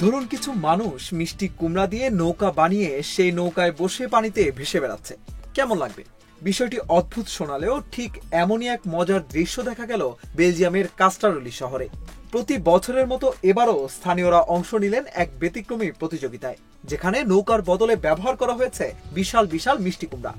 ধরুন কিছু মানুষ মিষ্টি কুমড়া দিয়ে নৌকা বানিয়ে সেই নৌকায় বসে পানিতে ভেসে বেড়াচ্ছে। কেমন লাগবে? বিষয়টি অদ্ভুত শোনালেও ঠিক এমনই এক মজার দৃশ্য দেখা গেল বেলজিয়ামের কাস্টারলি শহরে। প্রতি বছরের মতো এবারও স্থানীয়রা অংশ নিলেন এক ব্যতিক্রমী প্রতিযোগিতায়, যেখানে নৌকার বদলে ব্যবহার করা হয়েছে বিশাল বিশাল মিষ্টি কুমড়া।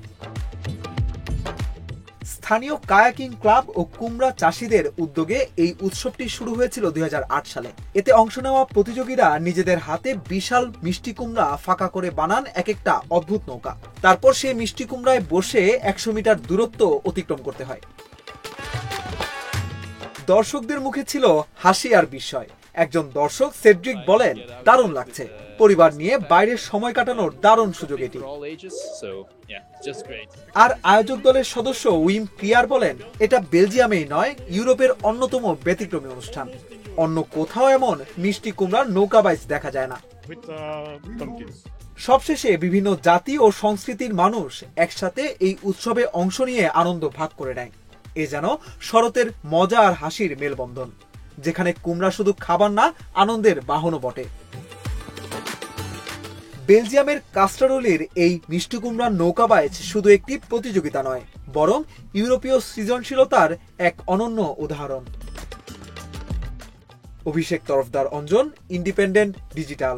স্থানীয় কায়াকিং ক্লাব ও কুমড়া চাষীদের উদ্যোগে এই উৎসবটি শুরু হয়েছিল 2008 সালে। এতে অংশ নেওয়া প্রতিযোগীরা নিজেদের হাতে বিশাল মিষ্টি কুমড়া ফাঁকা করে বানান এক একটা অদ্ভুত নৌকা। তারপর সেই মিষ্টি কুমড়ায় বসে 100 মিটার দূরত্ব অতিক্রম করতে হয়। দর্শকদের মুখে ছিল হাসি আর বিস্ময়। একজন দর্শক সেড্রিক বলেন, দারুণ লাগছে, পরিবার নিয়ে বাইরের সময় কাটানোর দারুণ সুযোগ এটি। আর আয়োজক দলের সদস্য উইম ক্লিয়ার বলেন, এটা বেলজিয়ামেই নয়, ইউরোপের অন্যতম ব্যতিক্রমী অনুষ্ঠান। অন্য কোথাও এমন মিষ্টি কুমড়ার নৌকা বাইচ দেখা যায় না। সবশেষে বিভিন্ন জাতি ও সংস্কৃতির মানুষ একসাথে এই উৎসবে অংশ নিয়ে আনন্দ ভাগ করে নেয়। এ যেন শরতের মজা আর হাসির মেলবন্ধন, যেখানে কুমড়া শুধু খাবার না, আনন্দের বাহনও বটে। বেলজিয়ামের কাস্টারলির এই মিষ্টি কুমড়ার নৌকা বাইচ শুধু একটি প্রতিযোগিতা নয়, বরং ইউরোপীয় সৃজনশীলতার এক অনন্য উদাহরণ। অভিষেক তরফদার, অঞ্জন, ইন্ডিপেন্ডেন্ট ডিজিটাল।